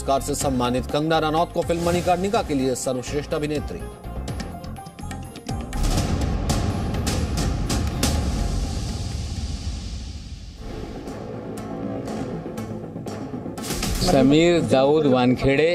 पुरस्कार से सम्मानित। कंगना रनौत को फिल्म मणिकर्णिका के लिए सर्वश्रेष्ठ अभिनेत्री। समीर दाऊद वानखेड़े,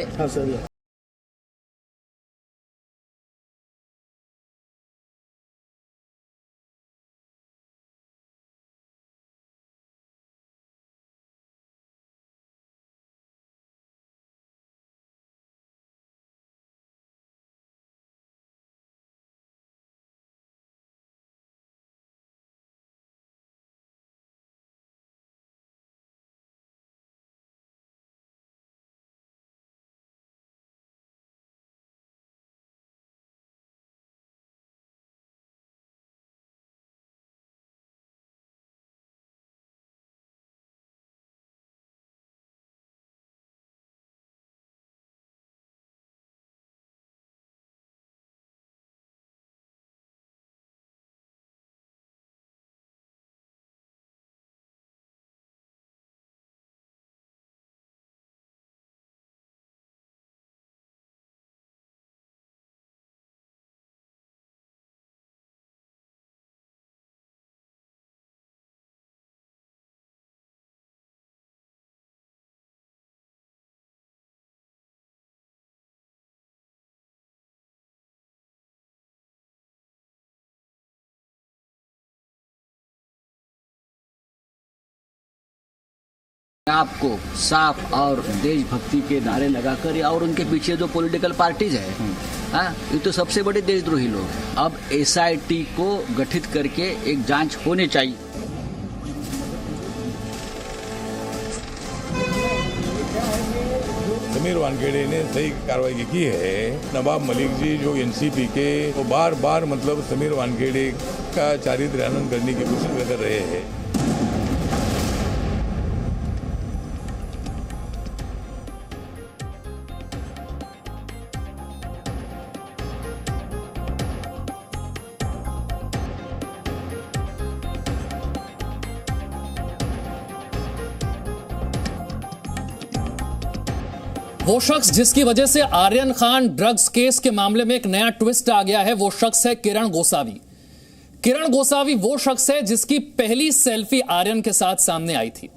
आपको साफ और देशभक्ति के नारे लगाकर और उनके पीछे जो पॉलिटिकल पार्टीज है, ये तो सबसे बड़े देशद्रोही लोग हैं। अब एसआईटी को गठित करके एक जांच होनी चाहिए। समीर वानखेड़े ने सही कार्रवाई की है। नवाब मलिक जी जो एनसीपी के वो बार बार मतलब समीर वानखेड़े का चारित्र हनन करने की कोशिश कर रहे हैं। वो शख्स जिसकी वजह से आर्यन खान ड्रग्स केस के मामले में एक नया ट्विस्ट आ गया है, वो शख्स है किरण गोसावी। किरण गोसावी वो शख्स है जिसकी पहली सेल्फी आर्यन के साथ सामने आई थी।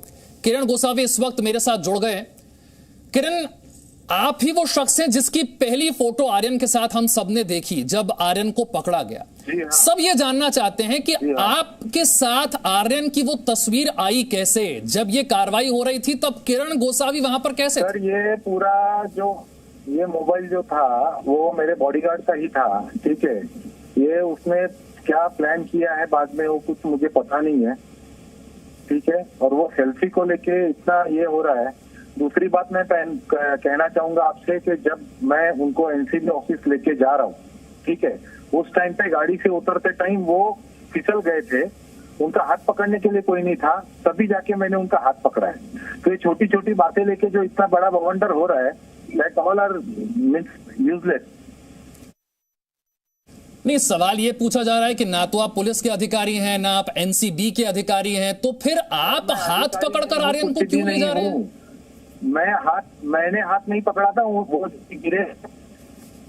किरण गोसावी इस वक्त मेरे साथ जुड़ गए। किरण, आप ही वो शख्स हैं जिसकी पहली फोटो आर्यन के साथ हम सबने देखी जब आर्यन को पकड़ा गया। सब ये जानना चाहते हैं कि आपके साथ आर्यन की वो तस्वीर आई कैसे? जब ये कार्रवाई हो रही थी तब किरण गोसावी वहां पर कैसे? सर, ये पूरा जो ये मोबाइल जो था वो मेरे बॉडीगार्ड का ही था, ठीक है। ये उसने क्या प्लान किया है बाद में वो कुछ मुझे पता नहीं है, ठीक है। और वो सेल्फी को लेके इतना ये हो रहा है। दूसरी बात मैं कहना चाहूंगा आपसे कि जब मैं उनको एनसीबी ऑफिस लेके जा रहा हूँ, ठीक है, उस टाइम पे गाड़ी से उतरते टाइम वो फिसल गए थे। उनका हाथ पकड़ने के लिए कोई नहीं था, तभी जाके मैंने उनका हाथ पकड़ा है। तो ये छोटी छोटी बातें लेके जो इतना बड़ा बवंडर हो रहा है, दैट ऑल आर यूजलेस। नहीं, सवाल ये पूछा जा रहा है कि ना तो आप पुलिस के अधिकारी हैं ना आप एनसीबी के अधिकारी हैं, तो फिर आप हाथ पकड़कर आर्यन को क्यों ले जा रहे हैं? मैंने हाथ नहीं पकड़ा था, वो गिरे,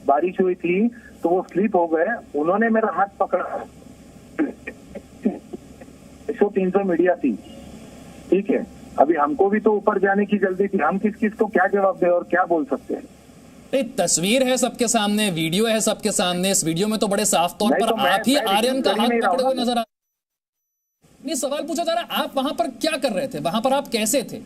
बारिश हुई थी तो वो स्लिप हो गए, उन्होंने मेरा हाथ पकड़ा। 100-300 मीडिया थी, ठीक है। अभी हमको भी तो ऊपर जाने की जल्दी थी, हम किस को क्या जवाब दे और क्या बोल सकते हैं? एक तस्वीर है सबके सामने, वीडियो है सबके सामने। इस वीडियो में तो बड़े साफ तौर पर आप ही आर्यन का हाथ पकड़े हुए नजर आ। नहीं, सवाल पूछा जा रहा है आप वहां पर क्या कर रहे थे, वहां पर आप कैसे थे?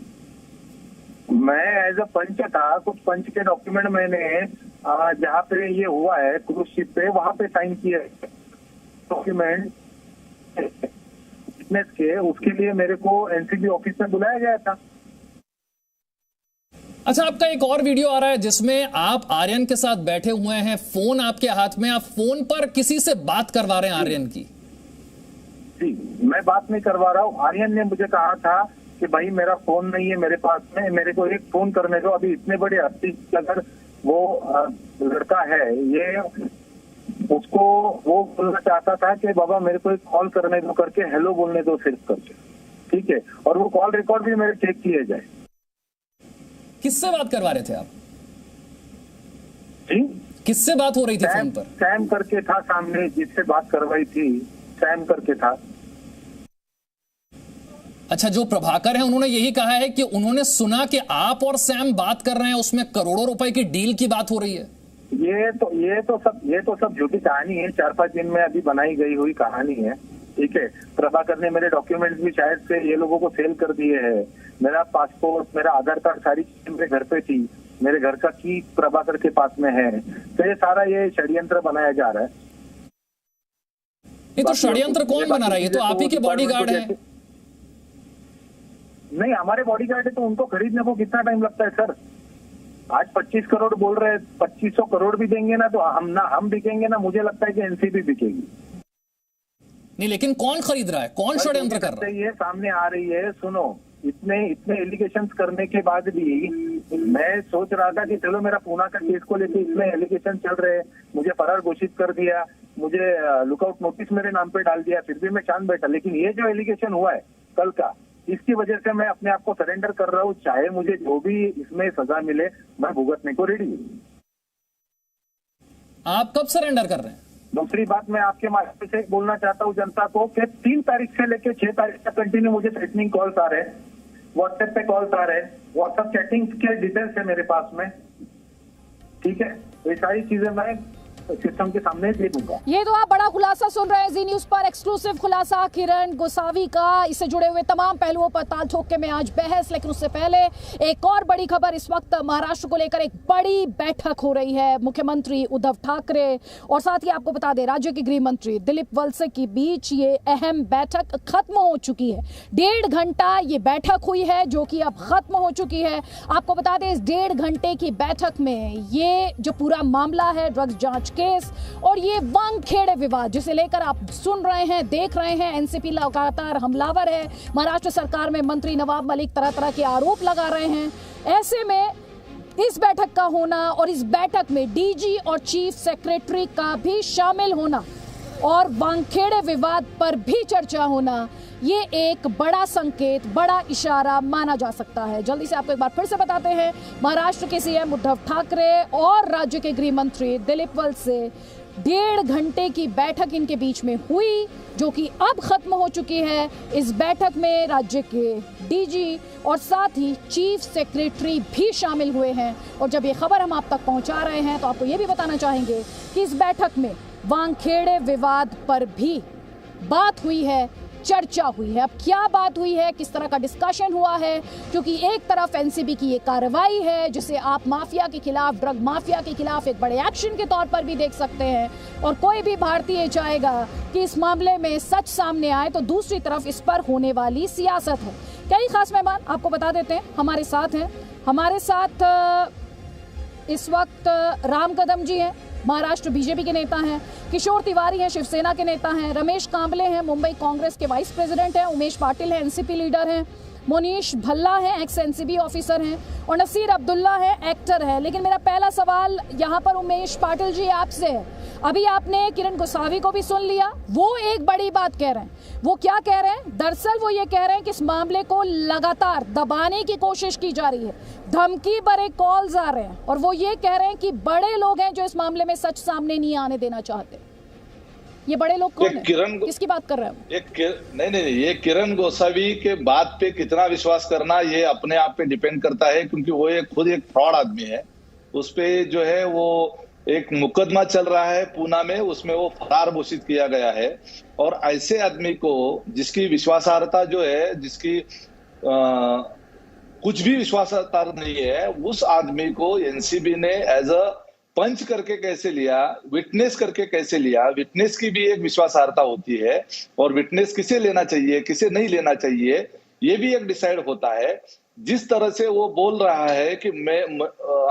मैं एज अ पंच था, कुछ पंच के डॉक्यूमेंट मैंने जहाँ पे ये हुआ है क्रूज शिप पे, वहां पे साइन किए डॉक्यूमेंट फिटनेस के, उसके लिए मेरे को एनसीबी ऑफिस में बुलाया गया था। अच्छा, आपका एक और वीडियो आ रहा है जिसमें आप आर्यन के साथ बैठे हुए हैं, फोन आपके हाथ में, आप फोन पर किसी से बात करवा रहे हैं आर्यन की। जी, मैं बात नहीं करवा रहा हूँ। आर्यन ने मुझे कहा था कि भाई मेरा फोन नहीं है मेरे पास में, मेरे को एक फोन करने दो। अभी इतने बड़े हस्ती अगर वो लड़का है, ये उसको वो बोलना चाहता था कि बाबा मेरे को एक कॉल करने दो करके, हेलो बोलने दो सिर्फ करके, ठीक है। और वो कॉल रिकॉर्ड भी मेरे चेक किए जाए। किससे बात करवा रहे थे आप? जी, किससे बात हो रही थी फोन पर? सैम करके था सामने, जिससे बात करवाई थी सैम करके था। अच्छा, जो प्रभाकर है उन्होंने यही कहा है कि उन्होंने सुना कि आप और सैम बात कर रहे हैं, उसमें करोड़ों रुपए की डील की बात हो रही है। ये तो सब झूठी कहानी है, 4-5 दिन में अभी बनाई गई हुई कहानी है। ठीक है, प्रभाकर ने मेरे डॉक्यूमेंट्स भी शायद से ये लोगों को सेल कर दिए हैं। मेरा पासपोर्ट, मेरा आधार कार्ड, सारी चीजें मेरे घर पे थी। मेरे घर का की प्रभाकर के पास में है। तो ये सारा ये षड्यंत्र बनाया जा रहा है। ये तो षड्यंत्र कौन बना रहा है? ये तो आप ही के बॉडीगार्ड हैं। नहीं, हमारे बॉडीगार्ड है तो उनको खरीदने को कितना टाइम लगता है सर? आज 25 करोड़ बोल रहे हैं, 2500 करोड़ भी देंगे ना तो हम बिकेंगे ना, मुझे लगता है कि एनसीबी बिकेगी। नहीं, लेकिन कौन खरीद रहा है? कौन षड्यंत्र कर रहा है? ये सामने आ रही है। सुनो, इतने एलिगेशंस करने के बाद भी मैं सोच रहा था कि चलो मेरा पूना का केस को लेकर इतने एलिगेशन चल रहे हैं, मुझे फरार घोषित कर दिया, मुझे लुकआउट नोटिस मेरे नाम पे डाल दिया, फिर भी मैं शांत बैठा। लेकिन ये जो एलिगेशन हुआ है कल का, इसकी वजह से मैं अपने आप को सरेंडर कर रहा हूँ। चाहे मुझे जो भी इसमें सजा मिले, मैं भुगतने को रेडी हूँ। आप कब सरेंडर कर रहे हैं? दूसरी बात मैं आपके माध्यम से बोलना चाहता हूँ जनता को कि 3 तारीख से लेकर 6 तारीख तक कंटिन्यू मुझे थ्रेटनिंग कॉल्स आ रहे हैं, व्हाट्सएप पे कॉल्स आ रहे हैं, व्हाट्सएप चैटिंग के डिटेल्स है मेरे पास में। ठीक है, ये सारी चीजें मैं सिस्टम के सामने दे दूंगा। ये तो आप बड़ा खुलासा सुन रहे हैं जी न्यूज पर, एक्सक्लूसिव खुलासा किरण गोसावी का। इससे जुड़े हुए तमाम पहलुओं पर ताल ठोक के में आज बहस। लेकिन उससे पहले एक और बड़ी खबर, इस वक्त महाराष्ट्र को लेकर एक बड़ी बैठक हो रही है। मुख्यमंत्री उद्धव ठाकरे और साथ ही आपको बता दें राज्य के गृह मंत्री दिलीप वलसे के बीच ये अहम बैठक खत्म हो चुकी है। 1.5 घंटा ये बैठक हुई है जो कि अब खत्म हो चुकी है। आपको बता दें इस 1.5 घंटे की बैठक में ये जो पूरा मामला है, ड्रग्स जांच केस और ये वानखेड़े विवाद जिसे लेकर आप सुन रहे हैं, देख रहे हैं, एनसीपी लगातार हमलावर है। महाराष्ट्र सरकार में मंत्री नवाब मलिक तरह तरह के आरोप लगा रहे हैं। ऐसे में इस बैठक का होना और इस बैठक में डीजी और चीफ सेक्रेटरी का भी शामिल होना और वानखेड़े विवाद पर भी चर्चा होना, ये एक बड़ा संकेत, बड़ा इशारा माना जा सकता है। जल्दी से आपको एक बार फिर से बताते हैं, महाराष्ट्र के सीएम उद्धव ठाकरे और राज्य के गृह मंत्री दिलीप वलसे 1.5 घंटे की बैठक इनके बीच में हुई जो कि अब खत्म हो चुकी है। इस बैठक में राज्य के डीजी और साथ ही चीफ सेक्रेटरी भी शामिल हुए हैं। और जब ये खबर हम आप तक पहुंचा रहे हैं तो आपको ये भी बताना चाहेंगे कि इस बैठक में वानखेड़े विवाद पर भी बात हुई है, चर्चा हुई है। अब क्या बात हुई है, किस तरह का डिस्कशन हुआ है, क्योंकि एक तरफ एनसीबी की ये कार्रवाई है जिसे आप माफिया के खिलाफ, ड्रग माफिया के खिलाफ एक बड़े एक्शन के तौर पर भी देख सकते हैं और कोई भी भारतीय चाहेगा कि इस मामले में सच सामने आए, तो दूसरी तरफ इस पर होने वाली सियासत है। कई खास मेहमान आपको बता देते हैं हमारे साथ हैं। हमारे साथ इस वक्त राम कदम जी हैं, महाराष्ट्र बीजेपी के नेता हैं, किशोर तिवारी हैं, शिवसेना के नेता हैं, रमेश कांबले हैं, मुंबई कांग्रेस के वाइस प्रेसिडेंट हैं, उमेश पाटिल हैं, एनसीपी लीडर हैं, मोनीश भल्ला हैं, एक्स एनसीबी ऑफिसर हैं और नसीर अब्दुल्ला हैं, एक्टर है। लेकिन मेरा पहला सवाल यहाँ पर उमेश पाटिल जी आपसे है। अभी आपने किरण गोसावी को भी सुन लिया, वो एक बड़ी बात कह रहे हैं। वो क्या कह रहे हैं? दरअसल वो ये कह रहे हैं कि इस मामले को लगातार दबाने की कोशिश की जा रही है, धमकी भरे कॉल्स आ रहे हैं और वो ये कह रहे हैं कि बड़े लोग हैं जो इस मामले में सच सामने नहीं आने देना चाहते। ये बड़े लोग कौन हैं? किसकी बात कर रहे हैं? नहीं, ये किरण गोसावी के बात पे कितना विश्वास करना ये अपने आप पे डिपेंड करता है, क्योंकि वो खुद एक फ्रॉड आदमी है। उस पे जो है वो एक मुकदमा चल रहा है पूना में, उसमें वो फरार घोषित किया गया है। और ऐसे आदमी को जिसकी विश्वासार्हता जो है, जिसकी कुछ भी विश्वासार्हता नहीं है, उस आदमी को एनसीबी ने एज अ पंच करके कैसे लिया, विटनेस करके कैसे लिया। विटनेस की भी एक विश्वासार्हता होती है और विटनेस किसे लेना चाहिए, किसे नहीं लेना चाहिए, ये भी एक डिसाइड होता है। जिस तरह से वो बोल रहा है कि मैं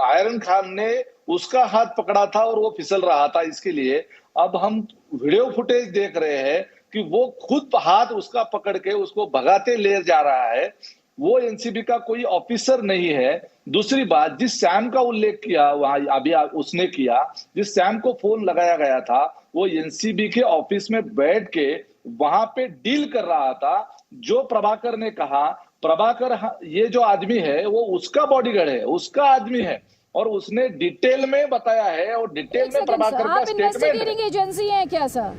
आयरन खान ने उसका हाथ पकड़ा था और वो फिसल रहा था, इसके लिए अब हम वीडियो फुटेज देख रहे हैं कि वो खुद हाथ उसका पकड़ के उसको भगाते ले जा रहा है। वो एनसीबी का कोई ऑफिसर नहीं है। दूसरी बात, जिस सैम का उल्लेख किया वहां अभी उसने किया, जिस सैम को फोन लगाया गया था, वो एनसीबी के ऑफिस में बैठ के वहां पे डील कर रहा था। जो प्रभाकर ने कहा प्रभाकर ये जो आदमी है वो उसका बॉडीगार्ड है, उसका आदमी है, और उसने डिटेल में बताया है, और डिटेल में प्रभाकर का आप स्टेटमेंट इन्वेस्टिगेटिंग एजेंसी हैं क्या सर?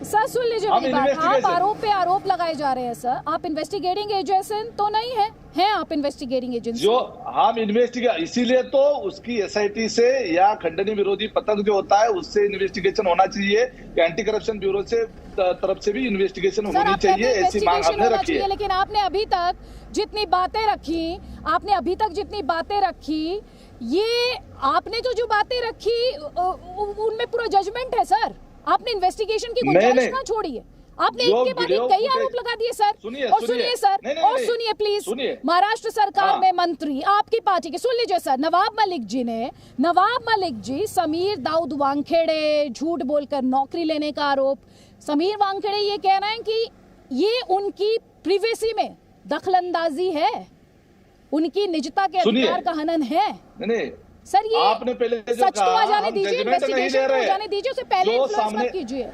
सर सुन लीजिए मेरी बात, आप आरोप पे आरोप लगाए जा रहे हैं सर, आप इन्वेस्टिगेटिंग एजेंसी तो नहीं है, हैं आप इन्वेस्टिगेटिंग एजेंसी? जो हम इन्वेस्टिगेट, इसीलिए तो उसकी एसआईटी से या खंडनी विरोधी पथक जो होता है उससे इन्वेस्टिगेशन होना चाहिए, एंटी करप्शन ब्यूरो से तरफ से भी इन्वेस्टिगेशन होनी चाहिए, ऐसी मांग हमने रखी है। लेकिन आपने अभी तक जितनी बातें रखी, ये आपने जो बातें रखी उनमें पूरा जजमेंट है सर, आपने इन्वेस्टिगेशन की गुंजाइश ना छोड़ी है, आपने एक के बाद एक कई आरोप लगा दिए सर। और सुनिए सर, और सुनिए प्लीज, महाराष्ट्र सरकार में मंत्री आपकी पार्टी के, सुन लीजिए सर, नवाब मलिक जी समीर दाऊद वानखेड़े झूठ बोलकर नौकरी लेने का आरोप, समीर वानखेड़े ये कह रहे हैं कि ये उनकी प्रिवेसी में दखलंदाजी है, उनकी निजता के अधिकार का हनन है। नहीं सर, ये आपने पहले जो सच तो आ कहा, जाने दीजिए, इन्वेस्टिगेशन तो जाने दीजिए, उससे पहले इन्फ्लुएंस मत कीजिए।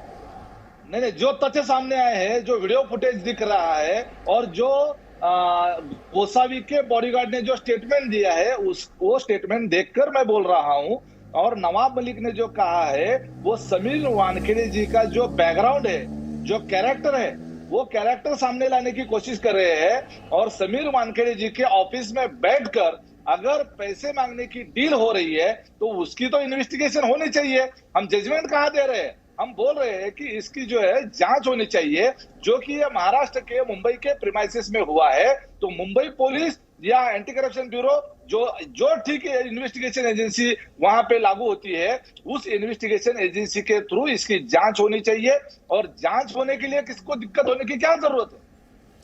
नहीं, जो तथ्य सामने आए हैं, जो वीडियो फुटेज दिख रहा है, और जो गोसावी के बॉडीगार्ड ने जो स्टेटमेंट दिया है, वो स्टेटमेंट देखकर मैं बोल रहा हूं। और नवाब मलिक ने जो कहा है, वो समीर वानखेड़े जी का जो बैकग्राउंड है, जो कैरेक्टर है, वो कैरेक्टर सामने लाने की कोशिश कर रहे हैं। और समीर वानखेड़े जी के ऑफिस में बैठकर अगर पैसे मांगने की डील हो रही है तो उसकी तो इन्वेस्टिगेशन होनी चाहिए। हम जजमेंट कहाँ दे रहे हैं, हम बोल रहे हैं कि इसकी जो है जांच होनी चाहिए, जो कि ये महाराष्ट्र के मुंबई के प्रीमाइसेस में हुआ है। तो मुंबई पुलिस या एंटी करप्शन ब्यूरो जो ठीक है इन्वेस्टिगेशन एजेंसी वहां पे लागू होती है, उस इन्वेस्टिगेशन एजेंसी के थ्रू इसकी जांच होनी चाहिए। और जांच होने के लिए किसको दिक्कत होने की क्या जरूरत है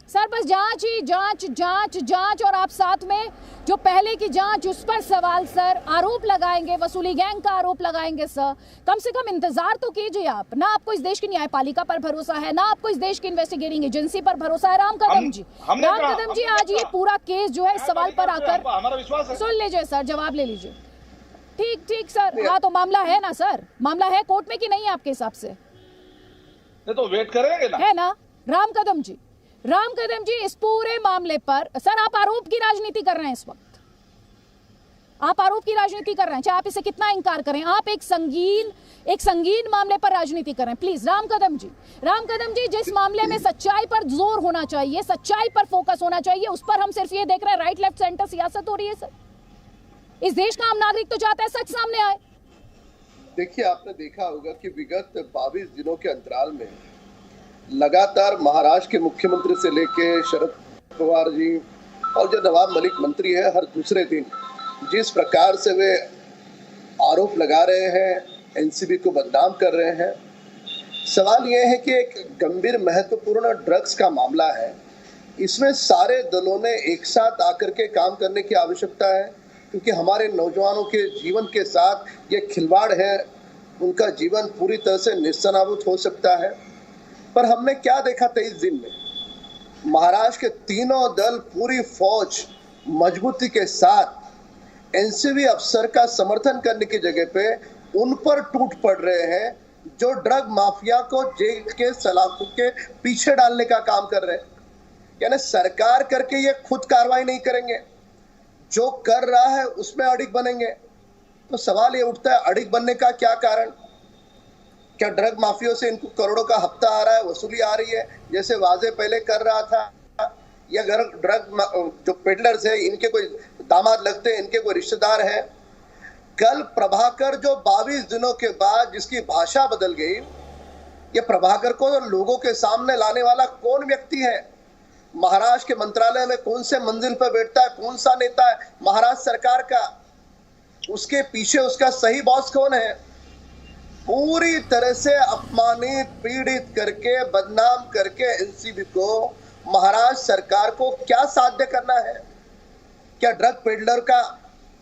सर? बस जांच ही जांच, और आप साथ में जो पहले की जांच उस पर सवाल सर, आरोप लगाएंगे, वसूली गैंग का आरोप लगाएंगे सर। कम से कम इंतजार तो कीजिए आप। ना आपको इस देश की न्यायपालिका पर भरोसा है, ना आपको इस देश की इन्वेस्टिगेटिंग एजेंसी पर भरोसा है। राम कदम जी आज ये पूरा केस जो है इस सवाल पर आकर, हमारा विश्वास है। सुन लीजिए सर, जवाब ले लीजिए। ठीक सर, हाँ तो मामला है ना सर, मामला है कोर्ट में कि नहीं आपके हिसाब से? तो वेट करेंगे ना, है ना राम कदम जी, इस पूरे मामले पर सर आप आरोप की राजनीति कर रहे हैं, इस वक्त आप आरोप की राजनीति कर रहे हैं, चाहे आप इसे कितना इंकार करें, आप एक संगीन मामले पर राजनीति कर रहे हैं। प्लीज राम कदम जी, जिस मामले में सच्चाई पर जोर होना चाहिए, सच्चाई पर फोकस होना चाहिए, उस पर हम सिर्फ ये देख रहे हैं राइट लेफ्ट सेंटर सियासत हो रही है सर। इस देश का आम नागरिक तो चाहता है सच सामने आए। देखिए, आपने देखा होगा कि विगत 22 दिनों के अंतराल में लगातार महाराष्ट्र के मुख्यमंत्री से लेके शरद पवार जी और जो नवाब मलिक मंत्री है, हर दूसरे दिन जिस प्रकार से वे आरोप लगा रहे हैं, एनसीबी को बदनाम कर रहे हैं। सवाल यह है कि एक गंभीर महत्वपूर्ण ड्रग्स का मामला है, इसमें सारे दलों ने एक साथ आकर के काम करने की आवश्यकता है, क्योंकि हमारे नौजवानों के जीवन के साथ ये खिलवाड़ है, उनका जीवन पूरी तरह से निस्सनाबूद हो सकता है। पर हमने क्या देखा 23 दिन में, महाराष्ट्र के तीनों दल पूरी फौज मजबूती के साथ एनसीबी अफसर का समर्थन करने की जगह पे उन पर टूट पड़ रहे हैं जो ड्रग माफिया को जेल के सलाखों के पीछे डालने का काम कर रहे हैं। यानी सरकार करके ये खुद कार्रवाई नहीं करेंगे, जो कर रहा है उसमें अड़िग बनेंगे। तो सवाल ये उठता है, अड़िग बनने का क्या कारण? क्या ड्रग माफियों से इनको करोड़ों का हफ्ता आ रहा है, वसूली आ रही है, जैसे वाजे पहले कर रहा था? या ड्रग जो पेडलर्स है, इनके कोई दामाद लगते हैं, इनके कोई रिश्तेदार हैं? कल प्रभाकर जो 22 दिनों के बाद जिसकी भाषा बदल गई, ये प्रभाकर को लोगों के सामने लाने वाला कौन व्यक्ति है? महाराष्ट्र के मंत्रालय में कौन से मंजिल पर बैठता है, कौन सा नेता है महाराष्ट्र सरकार का? उसके पीछे उसका सही बॉस कौन है? पूरी तरह से अपमानित, पीड़ित करके, बदनाम करके एनसीबी को, महाराष्ट्र सरकार को क्या साध्य करना है? क्या ड्रग पेडलर का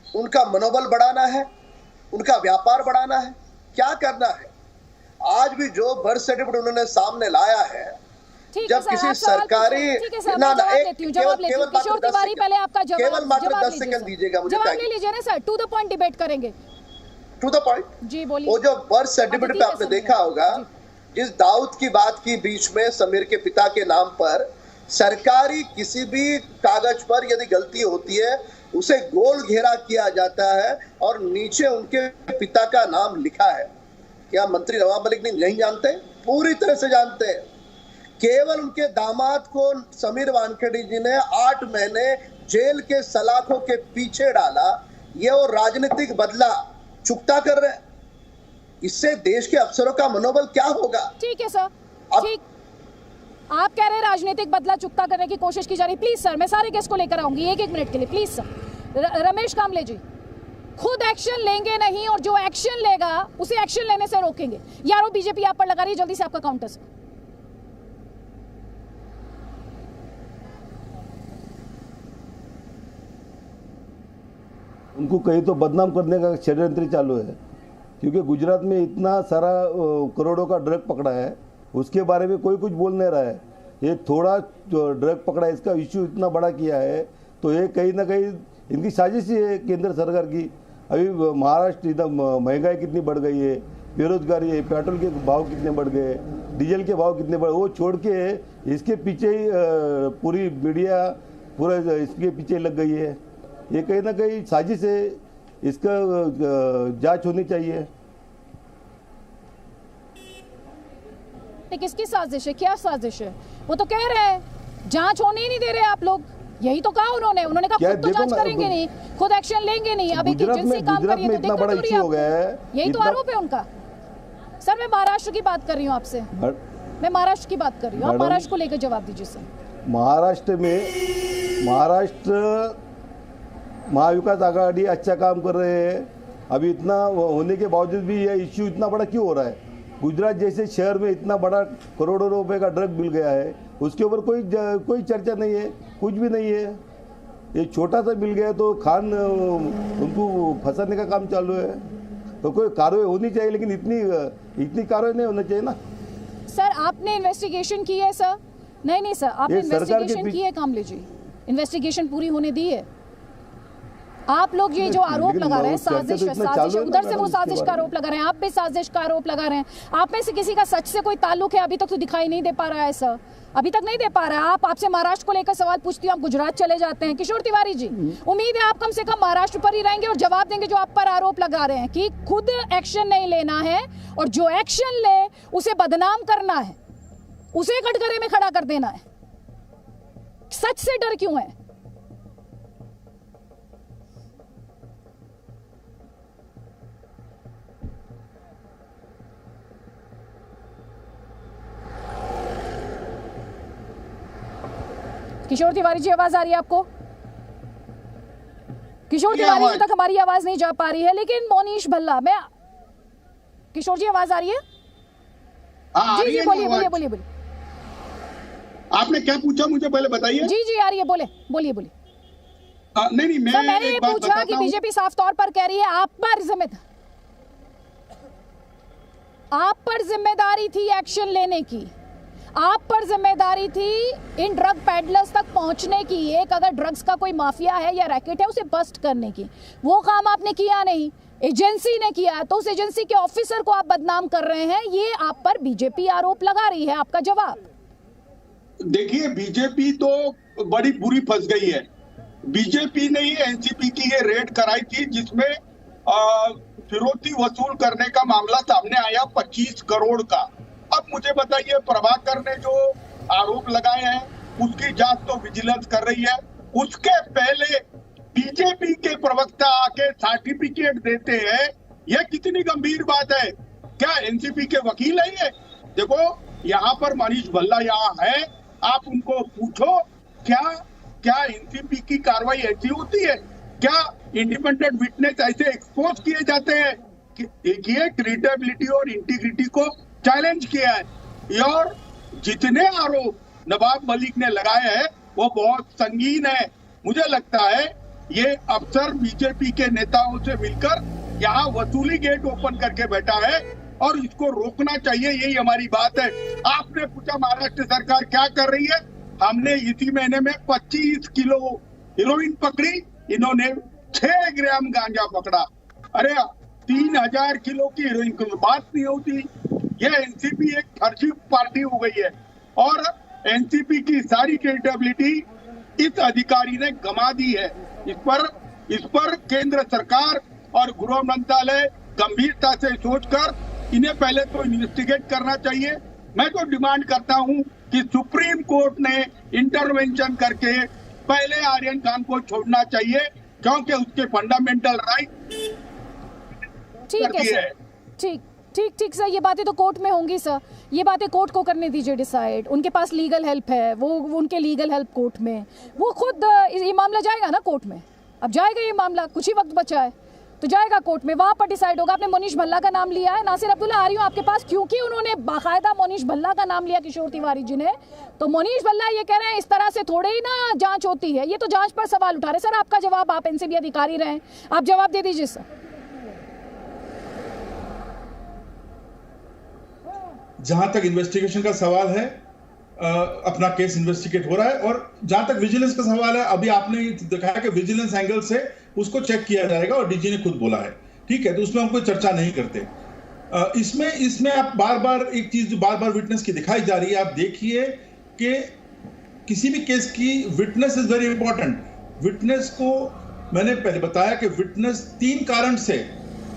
उनका मनोबल बढ़ाना है, उनका व्यापार बढ़ाना है, क्या करना है? आज भी जो बर्थ सर्टिफिकेट उन्होंने सामने लाया है, जब किसी सरकारी केवल मात्र 10 सेकंड दीजिएगा मुझे, जवाब ले लीजिए ना sir, to the point debate करेंगे। टू द पॉइंट जी बोलिए। वो जो बर्थ सर्टिफिकेट पे आपने देखा होगा, जिस दाऊद की बात की बीच में, समीर के पिता के नाम पर सरकारी किसी भी कागज पर यदि गलती होती है उसे गोल घेरा किया जाता है और नीचे उनके पिता का नाम लिखा है। क्या मंत्री नवाब मलिक नहीं जानते? पूरी तरह से जानते हैं। केवल उनके दामाद को समीर वानखेड़े जी ने 8 महीने जेल के सलाखों के पीछे डाला, ये वो राजनीतिक बदला चुकता कर रहे हैं। इससे देश के अफसरों का मनोबल क्या होगा? ठीक है सर, ठीक, आप कह रहे हैं राजनीतिक बदला चुकता करने की कोशिश की जा रही। प्लीज सर, मैं सारे केस को लेकर आऊंगी एक मिनट के लिए, प्लीज सर। रमेश कामले जी, खुद एक्शन लेंगे नहीं और जो एक्शन लेगा उसे एक्शन लेने से रोकेंगे। यारो बीजेपी आप पर लगा रही है, जल्दी से आपका काउंटर सर। उनको कहीं तो बदनाम करने का षड्यंत्र चालू है, क्योंकि गुजरात में इतना सारा करोड़ों का ड्रग पकड़ा है, उसके बारे में कोई कुछ बोल नहीं रहा है। ये थोड़ा जो ड्रग पकड़ा है, इसका इश्यू इतना बड़ा किया है, तो ये कहीं ना कहीं इनकी साजिश ही है केंद्र सरकार की। अभी महाराष्ट्र इधर महंगाई कितनी बढ़ गई है, बेरोजगारी है, पेट्रोल के भाव कितने बढ़ गए, डीजल के भाव कितने बढ़, वो छोड़ के इसके पीछे ही पूरी मीडिया पूरा इसके पीछे लग गई है। ये कहीं ना कहीं साजिश है, इसका जांच होनी चाहिए। किसकी साजिश है? क्या साजिश है? वो तो कह रहे हैं जांच होने ही नहीं दे रहे आप लोग। यही तो कहा उन्होंने कहा खुद तो जांच करेंगे नहीं, खुद एक्शन लेंगे नहीं। अब एक एजेंसी काम कर रही है तो दिक्कत हो रही है। यही तो आरोप है उनका। सर, मैं महाराष्ट्र की बात कर रही हूँ आपसे, मैं महाराष्ट्र की बात कर रही हूँ। आप महाराष्ट्र को लेकर जवाब दीजिए सर। महाराष्ट्र महाविकास आघाड़ी अच्छा काम कर रहे हैं। अभी इतना होने के बावजूद भी ये इश्यू इतना बड़ा क्यों हो रहा है? गुजरात जैसे शहर में इतना बड़ा करोड़ों रुपए का ड्रग मिल गया है, उसके ऊपर कोई चर्चा नहीं है, कुछ भी नहीं है। ये छोटा सा मिल गया तो खान उनको फंसाने का काम चालू है। तो कोई कार्रवाई होनी चाहिए, लेकिन इतनी कार्रवाई नहीं होना चाहिए ना। सर, आपने इन्वेस्टिगेशन की है सर? नहीं सर, आपने इन्वेस्टिगेशन की है कामले जी? इन्वेस्टिगेशन पूरी होने दी है? आप लोग ये जो आरोप लगा रहे हैं साजिश, उधर से वो साजिश का आरोप लगा रहे हैं, आप भी साजिश का आरोप लगा रहे हैं। आप में से किसी का सच से कोई ताल्लुक है? अभी तक तो दिखाई नहीं दे पा रहा है सर, अभी तक नहीं दे पा रहा है। आपसे महाराष्ट्र को लेकर सवाल पूछती हूँ, आप गुजरात चले जाते हैं। किशोर तिवारी जी, उम्मीद है आप कम से कम महाराष्ट्र पर ही रहेंगे और जवाब देंगे जो आप पर आरोप लगा रहे हैं कि खुद एक्शन नहीं लेना है और जो एक्शन ले उसे बदनाम करना है, उसे कटघरे में खड़ा कर देना है। सच से डर क्यों है? किशोर तिवारी जी, आवाज आ रही है आपको? किशोर तिवारी जी तक हमारी आवाज नहीं जा पा रही है, लेकिन मोनीश भल्ला, मैं किशोर जी आवाज आ रही है? जी जी, बोलिए। आपने क्या पूछा मुझे पहले बताइए। जी आ रही है, बोलिए। नहीं, मैंने ये पूछा कि बीजेपी साफ तौर पर कह रही है आप पर जिम्मेदारी थी एक्शन लेने की, आप पर जिम्मेदारी थी इन ड्रग पैडलर्स तक पहुंचने की। एक अगर ड्रग्स का कोई माफिया है या रैकेट है उसे बस्ट करने की, वो काम आपने किया नहीं, एजेंसी ने किया। तो उस एजेंसी के ऑफिसर को आप बदनाम कर रहे हैं, ये आप पर बीजेपी आरोप लगा रही है। आपका जवाब? देखिए, बीजेपी तो बड़ी बुरी फंस गई है। बीजेपी ने ही एनसीपी की ये रेड कराई थी जिसमें फिरौती वसूल करने का मामला सामने आया 25 करोड़ का। अब मुझे बताइए, प्रभाकर ने जो आरोप लगाए हैं उसकी जांच तो विजिलेंस कर रही है, उसके पहले बीजेपी के प्रवक्ता आके सर्टिफिकेट देते हैं, यह कितनी गंभीर बात है। क्या एनसीपी के वकील है ये? देखो, यहाँ पर मनीष भल्ला यहाँ है, आप उनको पूछो क्या एनसीपी की कार्रवाई ऐसी होती है? क्या इंडिपेंडेंट विटनेस ऐसे एक्सपोज किए जाते हैं? देखिए, क्रेडिबिलिटी और इंटीग्रिटी को चैलेंज किया है और जितने आरोप नवाब मलिक ने लगाए हैं वो बहुत संगीन है। मुझे लगता है ये अफसर बीजेपी के नेताओं से मिलकर यहाँ वसूली गेट ओपन करके बैठा है और इसको रोकना चाहिए, यही हमारी बात है। आपने पूछा महाराष्ट्र सरकार क्या कर रही है? हमने इसी महीने में 25 किलो हेरोइन पकड़ी, इन्होंने 6 ग्राम गांजा पकड़ा। अरे 3000 किलो की हेरोइन की बात नहीं होती। ये एनसीपी एक फर्जी पार्टी हो गई है और एनसीपी की सारी क्रेडिबिलिटी इस अधिकारी ने गंवा दी है। इस पर केंद्र सरकार और गृह मंत्रालय गंभीरता से सोचकर इन्हें पहले तो इन्वेस्टिगेट करना चाहिए। मैं तो डिमांड करता हूं कि सुप्रीम कोर्ट ने इंटरवेंशन करके पहले आर्यन खान को छोड़ना चाहिए, क्योंकि उसके फंडामेंटल राइट ठीक है सर, ठीक सर, ये बातें तो कोर्ट में होंगी सर, ये बातें कोर्ट को करने दीजिए डिसाइड। उनके पास लीगल हेल्प है, वो उनके लीगल हेल्प कोर्ट में, वो खुद ये मामला जाएगा ना कोर्ट में। अब जाएगा ये मामला, कुछ ही वक्त बचा है तो जाएगा कोर्ट में, वहां पर डिसाइड होगा। आपने मोनीश भल्ला का नाम लिया है, नासिर अब्दुल्ला आ रही हूं आपके पास, क्योंकि उन्होंने बाकायदा मोनीश भल्ला का नाम लिया किशोर तिवारी जी ने, तो मोनीश भल्ला ये कह रहे हैं इस तरह से थोड़े ही ना जांच होती है, ये तो जांच पर सवाल उठा रहे। सर आपका जवाब, आप एनसीबी अधिकारी रहे, आप जवाब दे दीजिए सर। जहां तक इन्वेस्टिगेशन का सवाल है, अपना केस इन्वेस्टिगेट हो रहा है, और जहां तक विजिलेंस का सवाल है, अभी आपने दिखाया कि विजिलेंस एंगल से उसको चेक किया जाएगा और डीजी ने खुद बोला है, ठीक है, तो उसमें हम कोई चर्चा नहीं करते। इसमें आप बार बार एक चीज जो बार बार विटनेस की दिखाई जा रही है, आप देखिए कि किसी भी केस की witness is very important. Witness को मैंने पहले बताया कि विटनेस 3 कारण से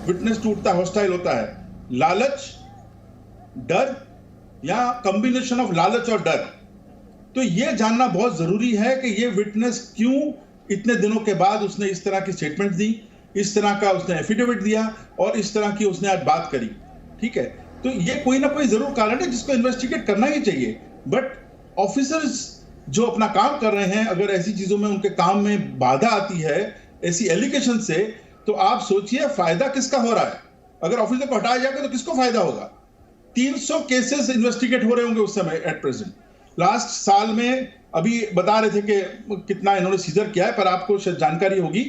विटनेस टूटता, हॉस्टाइल होता है: लालच, डर या कॉम्बिनेशन ऑफ लालच और डर। तो यह जानना बहुत जरूरी है कि यह विटनेस क्यों इतने दिनों के बाद उसने इस तरह की स्टेटमेंट दी, इस तरह का उसने एफिडेविट दिया और इस तरह की उसने आज बात करी, ठीक है। तो यह कोई ना कोई जरूर कारण है जिसको इन्वेस्टिगेट करना ही चाहिए। बट ऑफिसर्स जो अपना काम कर रहे हैं, अगर ऐसी चीजों में उनके काम में बाधा आती है ऐसी एलिगेशन से, तो आप सोचिए फायदा किसका हो रहा है। अगर ऑफिसर को हटाया जाएगा तो किसको फायदा होगा? 300 केसेस इन्वेस्टिगेट हो रहे होंगे उस समय एट प्रेजेंट। लास्ट साल में अभी बता रहे थे कि कितना इन्होंने सीजर किया है, पर आपको शायद जानकारी होगी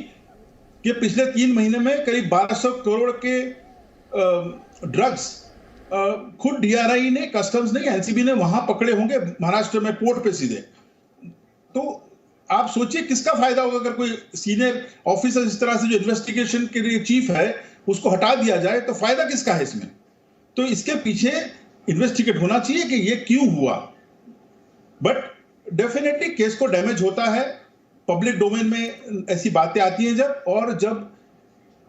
कि पिछले 3 महीने में करीब 1200 करोड़ के ड्रग्स खुद डीआरआई ने, कस्टम्स नहीं, एनसीबी ने वहां पकड़े होंगे महाराष्ट्र में पोर्ट पे सीधे। तो आप सोचिए किसका फायदा होगा अगर कोई सीनियर ऑफिसर इस तरह से जो इन्वेस्टिगेशन के लिए चीफ है उसको हटा दिया जाए, तो फायदा किसका है इसमें? तो इसके पीछे इन्वेस्टिगेट होना चाहिए कि ये क्यों हुआ। बट डेफिनेटली केस को डैमेज होता है, पब्लिक डोमेन में ऐसी बातें आती हैं जब, और जब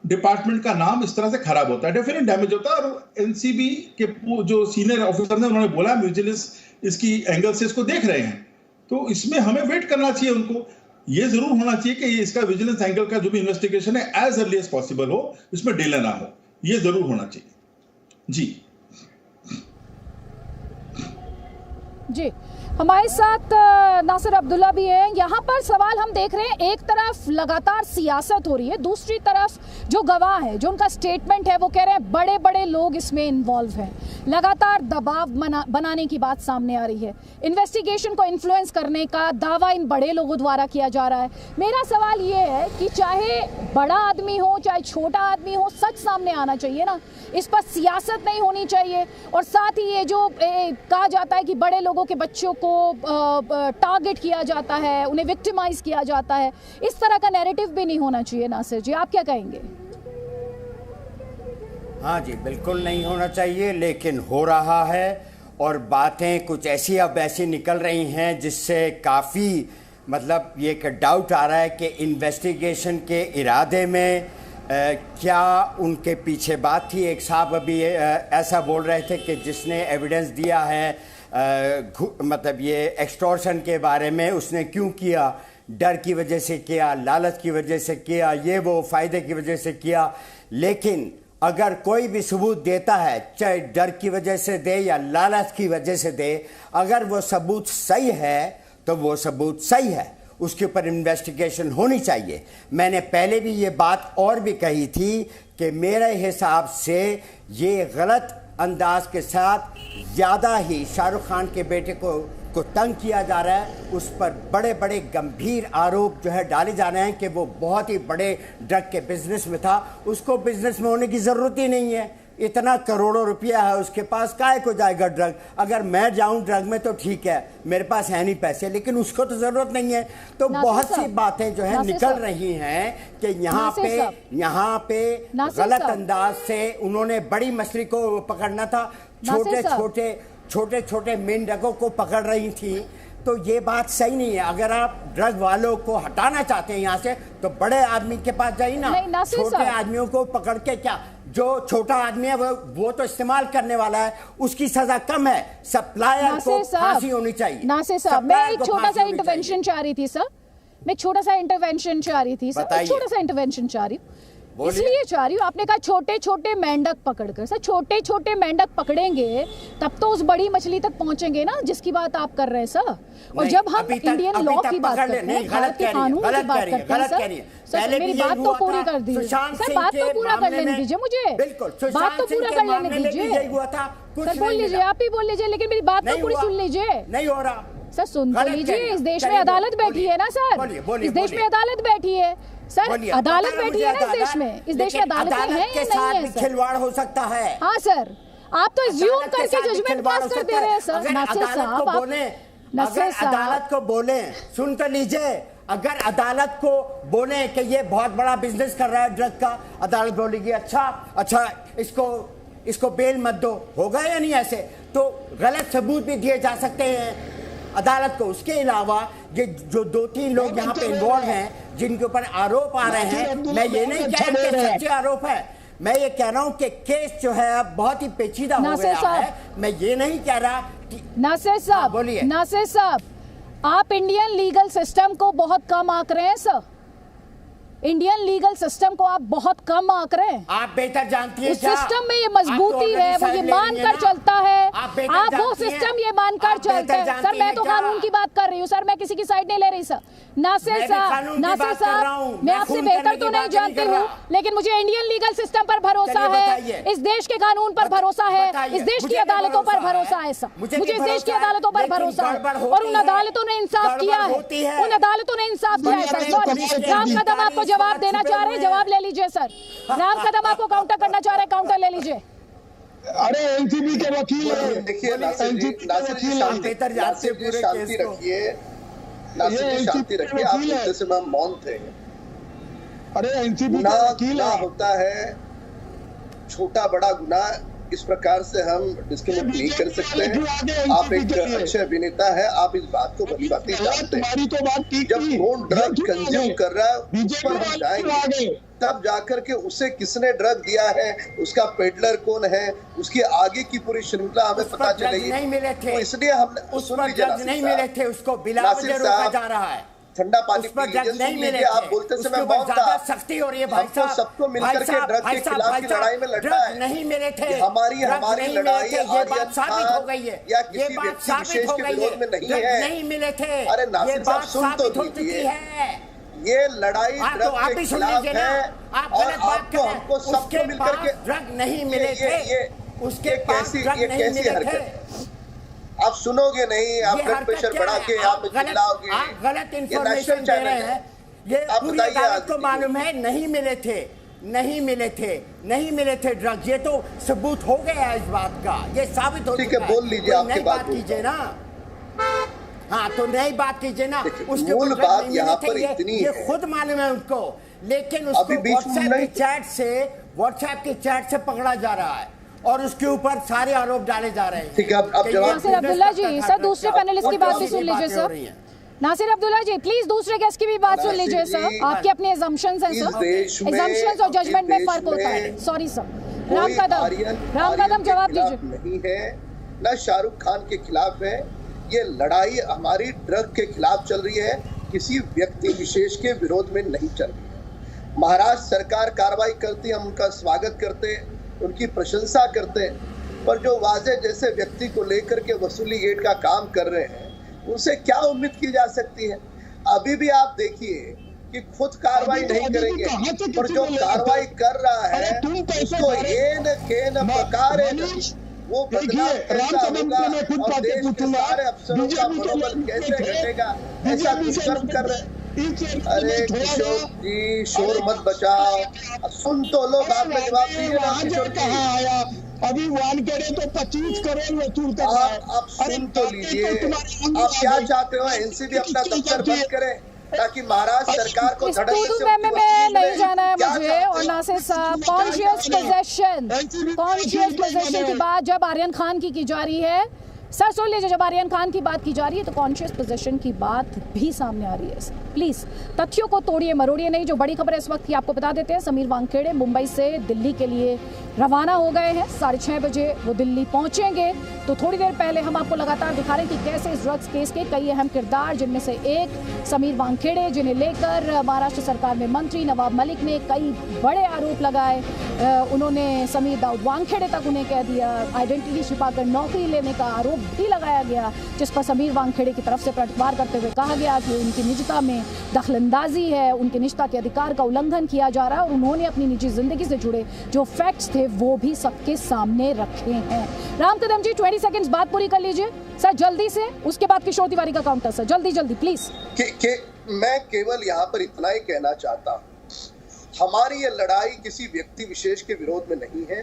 डिपार्टमेंट का नाम इस तरह से खराब होता है, डेफिनेट डैमेज होता है। और एनसीबी के जो सीनियर ऑफिसर ने उन्होंने बोला विजिलेंस इसकी एंगल से इसको देख रहे हैं, तो इसमें हमें वेट करना चाहिए। उनको ये जरूर होना चाहिए कि इसका विजिलेंस एंगल का जो भी इन्वेस्टिगेशन है एज अर्ली एज पॉसिबल हो, इसमें डिले ना हो, ये जरूर होना चाहिए। जी हमारे साथ नासिर अब्दुल्ला भी हैं। यहाँ पर सवाल हम देख रहे हैं, एक तरफ लगातार सियासत हो रही है, दूसरी तरफ जो गवाह है, जो उनका स्टेटमेंट है, वो कह रहे हैं बड़े बड़े लोग इसमें इन्वॉल्व हैं। लगातार दबाव बनाने की बात सामने आ रही है, इन्वेस्टिगेशन को इन्फ्लुएंस करने का दावा इन बड़े लोगों द्वारा किया जा रहा है। मेरा सवाल ये है कि चाहे बड़ा आदमी हो चाहे छोटा आदमी हो, सच सामने आना चाहिए ना, इस पर सियासत नहीं होनी चाहिए। और साथ ही ये जो कहा जाता है कि बड़े लोगों के बच्चों को टारगेट किया जाता है, उन्हें विक्टिमाइज किया जाता है, इस तरह का नैरेटिव भी नहीं होना चाहिए। नासिर जी, आप क्या कहेंगे? हाँ जी, बिल्कुल नहीं होना चाहिए, लेकिन हो रहा है और बातें कुछ ऐसी अब ऐसी निकल रही हैं जिससे काफ़ी मतलब ये एक डाउट आ रहा है कि इन्वेस्टिगेशन के इरादे में क्या उनके पीछे बात थी। एक साहब अभी ऐसा बोल रहे थे कि जिसने एविडेंस दिया है मतलब ये एक्सटॉर्शन के बारे में, उसने क्यों किया? डर की वजह से किया, लालच की वजह से किया, ये वो फ़ायदे की वजह से किया। लेकिन अगर कोई भी सबूत देता है, चाहे डर की वजह से दे या लालच की वजह से दे, अगर वो सबूत सही है तो वो सबूत सही है, उसके ऊपर इन्वेस्टिगेशन होनी चाहिए। मैंने पहले भी ये बात और भी कही थी कि मेरे हिसाब से ये गलत अंदाज के साथ ज़्यादा ही शाहरुख खान के बेटे को तंग किया जा रहा है। उस पर बड़े बड़े गंभीर आरोप जो है डाले जा रहे हैं कि वो बहुत ही बड़े ड्रग के बिजनेस में था। उसको बिजनेस में होने की ज़रूरत ही नहीं है, इतना करोड़ों रुपया है उसके पास, काहे को जाएगा ड्रग? अगर मैं जाऊं ड्रग में तो ठीक है, मेरे पास है नहीं पैसे, लेकिन उसको तो ज़रूरत नहीं है। तो बहुत सी बातें जो है निकल रही हैं कि यहाँ पे गलत अंदाज से उन्होंने बड़ी मछली को पकड़ना था, छोटे छोटे मेंढकों को पकड़ रही थी। तो ये बात सही नहीं है। अगर आप ड्रग वालों को हटाना चाहते हैं यहाँ से तो बड़े आदमी के पास जाइए ना, छोटे आदमियों को पकड़ के क्या, जो छोटा आदमी है वो तो इस्तेमाल करने वाला है, उसकी सजा कम है। सप्लायर को फांसी होनी चाहिए। नासिर साहब, मैं एक छोटा सा इंटरवेंशन चाह रही थी सर, मैं छोटा सा इंटरवेंशन चाह रही थी सर, छोटा सा इंटरवेंशन चाह रही हूँ, इसलिए चाह रही हूँ। आपने कहा छोटे छोटे मेंढक पकड़कर, सर छोटे छोटे मेंढक पकड़ेंगे तब तो उस बड़ी मछली तक पहुंचेंगे ना जिसकी बात आप कर रहे हैं सर। और जब हम इंडियन लॉ की बात करते हैं, भारत के कानून की बात करते हैं सर, मेरी बात तो पूरी कर दीजिए सर, बात तो पूरा कर लेने दीजिए मुझे, बात तो पूरा कर लेने दीजिए सर, बोल लीजिए, आप ही बोल लीजिए, लेकिन मेरी बात तो पूरी सुन लीजिए। नहीं हो रहा सर, सुन तो लीजिए, इस देश में अदालत बैठी है ना सर, इस देश में अदालत बैठी है सर, अदालत बैठी है ना इस देश में, इस देश में अदालतें हैं या नहीं है सर? खिलवाड़ हो सकता है। हाँ सर, आप तो ज्यूम करके जजमेंट पास कर दे रहे हैं सर। नासिर साहब, अगर अदालत को बोले, सुन तो लीजिए, अगर अदालत को बोले कि ये बहुत बड़ा बिजनेस कर रहा है ड्रग का, अदालत बोलेगी अच्छा इसको बेल मत दो, होगा या नहीं ऐसे? तो गलत सबूत भी दिए जा सकते हैं अदालत को। उसके अलावा ये जो 2-3 लोग यहाँ पे इन्वॉल्व हैं जिनके ऊपर आरोप आ रहे हैं, मैं ये नहीं कह रहा कि सच्चे आरोप है, मैं ये कह रहा हूँ कि केस जो है अब बहुत ही पेचीदा हो गया है। मैं ये नहीं कह रहा कि नासिर साहब, बोलिए नासिर साहब, आप इंडियन लीगल सिस्टम को बहुत कम आंक रहे हैं सर, इंडियन लीगल सिस्टम को आप बहुत कम आंक रहे हैं। आप बेहतर जानती हैं उस सिस्टम में ये मजबूती है, वो ये मानकर चलता है, आप वो सिस्टम ये मानकर चलते हैं सर। मैं तो कानून की बात कर रही हूँ सर, मैं किसी की साइड नहीं ले रही सर। नासिर साहब, मैं आपसे बेहतर तो नहीं जानती हूँ, लेकिन मुझे इंडियन लीगल सिस्टम पर भरोसा है, इस देश के कानून पर भरोसा है, इस देश की अदालतों पर भरोसा है सर, मुझे इस देश की अदालतों पर भरोसा है, और उन अदालतों ने इंसाफ किया है, उन अदालतों ने इंसाफ किया है सर। राम कदम आपको जवाब देना चाह रहे हैं, जवाब ले लीजिए सर। राम कदम आपको काउंटर करना चाह रहे हैं, काउंटर ले लीजिए। अरे एनसीबी के वकील हैं, देखिए नासिर जी शांति रखिए, नासिर जी शांति रखिए, आप बोलते समय हम मौन थे। अरे एनसीबी के वकील होता है, छोटा बड़ा गुनाह इस प्रकार से हम डिस्क्रिमिनेट नहीं कर सकते हैं। आप एक अच्छे अभिनेता है, आप इस बात को भली भांति जानते हैं। जब कौन ड्रग कंज्यूम कर रहा है उस पर हम जाएंगे, तब जाकर के उसे किसने ड्रग दिया है, उसका पेडलर कौन है, उसकी आगे की पूरी श्रृंखला हमें पता चलेगी। नहीं मिले थे, तो इसलिए हमने उस पर जज नहीं मिले थे, उसको बिलावजह रोका जा रहा है। ठंडा पानी पी लीजिए, आप बोलते समय मौन था। सख्ती हो रही है भाई साहब, सबको मिलकर के ड्रग के खिलाफ की लड़ाई में लड़ना है। नहीं मिले थे, हमारी लड़ाई ये बात साबित हो गई है, या किसी व्यक्ति विशेष के विरोध में नहीं है। नहीं मिले थे, अरे नासिर साहब सुन तो लीजिए, ये लड़ाई ड्रग के खिलाफ है, और हमको सबको मिलकर के ड्रग नहीं मिले थे, उसके पास ड्रग नहीं मिले थे। आप सुनोगे नहीं, आप ब्लड प्रेशर बढ़ा के आप चिल्लाओगे, आप गलत इंफॉर्मेशन दे रहे हैं। ये पूरी अदालत को मालूम है नहीं मिले थे, नहीं मिले थे, नहीं मिले थे ड्रग। ये तो सबूत हो गया है इस बात का, ये साबित हो चुका है। बोल लीजिए, आपकी बात कीजिए ना। हाँ तो नई बात कीजिए ना। उसके मूल बात यहाँ पर इतनी है, ये खुद मालूम है उनको, लेकिन उसको व्हाट्सएप की चैट से पकड़ा जा रहा है और उसके ऊपर सारे आरोप डाले जा रहे हैं। ठीक है, अब जवाब नासिर अब्दुल्ला जी, सर दूसरे पैनलिस्ट की बात भी सुन लीजिए सर। नासिर अब्दुल्ला जी प्लीज दूसरे गेस्ट की भी बात सुन लीजिए सर, आपके अपने एजम्पशंस हैं सर, एजम्पशंस और जजमेंट में फर्क होता है। Sorry sir. राम कदम जवाब दीजिए। नहीं है, न शाहरुख खान के खिलाफ है, ये लड़ाई हमारी ड्रग के खिलाफ चल रही है, किसी व्यक्ति विशेष के विरोध में नहीं चल रही है। महाराष्ट्र सरकार कार्रवाई करती है, हम उनका स्वागत करते हैं, उनकी प्रशंसा करते हैं, पर जो वाजे जैसे व्यक्ति को लेकर के वसूली गेट का काम कर रहे हैं, उनसे क्या उम्मीद की जा सकती है? अभी भी आप देखिए कि खुद कार्रवाई नहीं करेंगे, पर जो कार्रवाई कर रहा है उसको एन केन प्रकार वो बदलाव कैसा होगा और देश के सारे अफसरों का मनोबल कैसे घटेगा, ऐसा दुष्कर्म कर रहे हैं। अरे किशोर जी शोर मत बचाओ, सुन तो लोग, आपने जवाब दीजिए ना किशोर जी। अभी वानखेड़े तो 25 करोड़ वसूल कर रहा है। आप सुन तो लीजिए, आप क्या चाहते हो? एनसीबी अपना दफ्तर बंद करे ताकि महाराष्ट्र सरकार को में नहीं जाना है मुझे। और नासिर साहब, कॉन्शियस पोजेशन की बात जब आर्यन खान की जा रही है, सर सुन लीजिए, जब आर्यन खान की बात की जा रही है तो कॉन्शियस पोजीशन की बात भी सामने आ रही है। प्लीज तथ्यों को तोड़िए मरोड़िए नहीं। जो बड़ी खबर है इस वक्त की आपको बता देते हैं। समीर वानखेड़े मुंबई से दिल्ली के लिए रवाना हो गए हैं। 6:30 बजे वो दिल्ली पहुंचेंगे। तो थोड़ी देर पहले हम आपको लगातार दिखा रहे हैं कि कैसे इस ड्रग्स केस के कई अहम किरदार, जिनमें से एक समीर वानखेड़े, जिन्हें लेकर महाराष्ट्र सरकार में मंत्री नवाब मलिक ने कई बड़े आरोप लगाए। उन्होंने समीर दाऊद वानखेड़े तक उन्हें कह दिया, आइडेंटिटी छिपाकर नौकरी लेने का आरोप भी लगाया गया, जिस पर समीर वानखेड़े की तरफ से पलटवार करते हुए कहा गया कि उनकी निजता में दखलंदाजी है, उनके निजता के अधिकार का उल्लंघन किया जा रहा है। और उन्होंने अपनी निजी जिंदगी से जुड़े जो फैक्ट्स थे वो भी सबके सामने रखे हैं। राम कदम जी 20 सेकंड्स बात पूरी कर लीजिए सर, जल्दी से। उसके बाद किशोर तिवारी का काउंटर सर, जल्दी जल्दी प्लीज। मैं केवल यहाँ पर इतना ही कहना चाहता हूँ, हमारी ये लड़ाई किसी व्यक्ति विशेष के विरोध में नहीं है।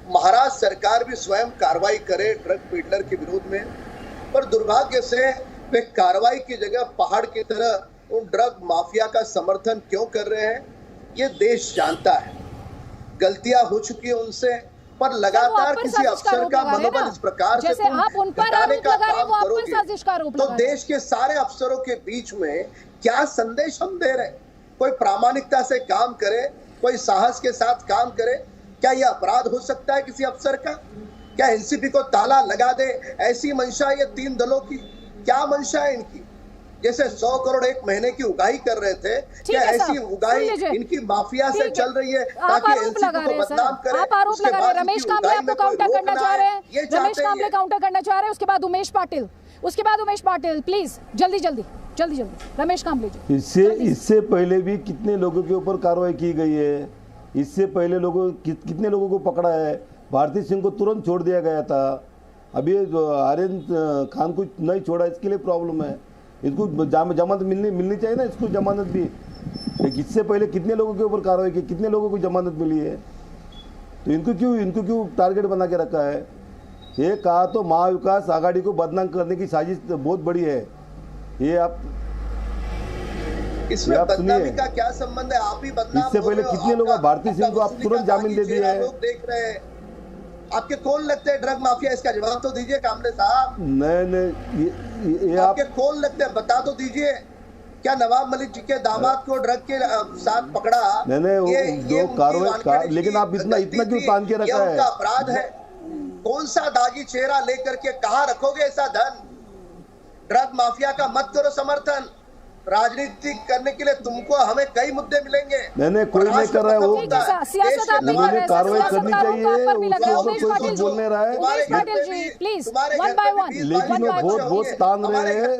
महाराष्ट्र सरकार भी स्वयं कार्रवाई करे ड्रग पीडलर के विरोध में, पर दुर्भाग्य से वे कार्रवाई की जगह पहाड़ की तरह उन ड्रग माफिया का समर्थन क्यों कर रहे हैं ये देश जानता है। गलतियां हो चुकी है उनसे, पर लगातार किसी अफसर का मनोबल इस प्रकार से घटाने का काम करोगे तो देश के सारे अफसरों के बीच में क्या संदेश हम दे रहे हैं? कोई प्रामाणिकता से काम करे, कोई साहस के साथ काम करे, क्या यह अपराध हो सकता है किसी अफसर का? क्या एनसीपी को ताला लगा दे ऐसी मंशा ये 3 दलों की? क्या मंशा है इनकी? जैसे 100 करोड़ एक महीने की उगाही कर रहे थे, क्या ऐसी उगाही इनकी माफिया से चल रही है ताकि एनसीपी को बदनाम करे? आप आरोप लगा रहे हैं। रमेश कांबले आपको काउंटर करना चाह रहे हैं, रमेश कांबले काउंटर करना चाह रहे हैं। उसके बाद उमेश पाटिल, प्लीज जल्दी जल्दी जल्दी जल्दी। रमेश कांबले जी, इससे पहले भी कितने लोगों के ऊपर कार्रवाई की गई है? इससे पहले कितने लोगों को पकड़ा है? भारती सिंह को तुरंत छोड़ दिया गया था। अभी आर्यन खान को नहीं छोड़ा, इसके लिए प्रॉब्लम है। इसको जमानत मिलनी चाहिए ना, इसको जमानत भी। इससे पहले कितने लोगों के ऊपर कार्रवाई की, कितने लोगों को जमानत मिली है? तो इनको क्यों टारगेट बना के रखा है? ये कहा तो महाविकास आघाड़ी को बदनाम करने की साजिश बहुत बड़ी है। ये आप इसमें बदनामी का क्या संबंध है? आप ही बदनाम। इससे पहले कितने लोग, भारती सिंह को आप तुरंत जामीन दे दिए हैं। देख रहे हैं आपके कौन लगते हैं ड्रग माफिया? इसका जवाब तो दीजिए कामले साहब। नहीं, ये आपके कौन लगते हैं बता तो दीजिए। क्या नवाब मलिक जी के दामाद को ड्रग के साथ पकड़ा? नहीं, जो कार्रवाई, लेकिन आप इतना क्यों तान के रखा है? अपराध है। कौन सा दागी चेहरा लेकर के कहाँ रखोगे ऐसा धन? ड्रग माफिया का मत करो समर्थन। राजनीति करने के लिए तुमको हमें कई मुद्दे मिलेंगे। नहीं, कोई नहीं कर रहा है। वो उन्होंने कार्रवाई करनी चाहिए, उसके ऊपर कोई कुछ बोल नहीं रहा है। लेकिन वो बहुत तान रहे हैं।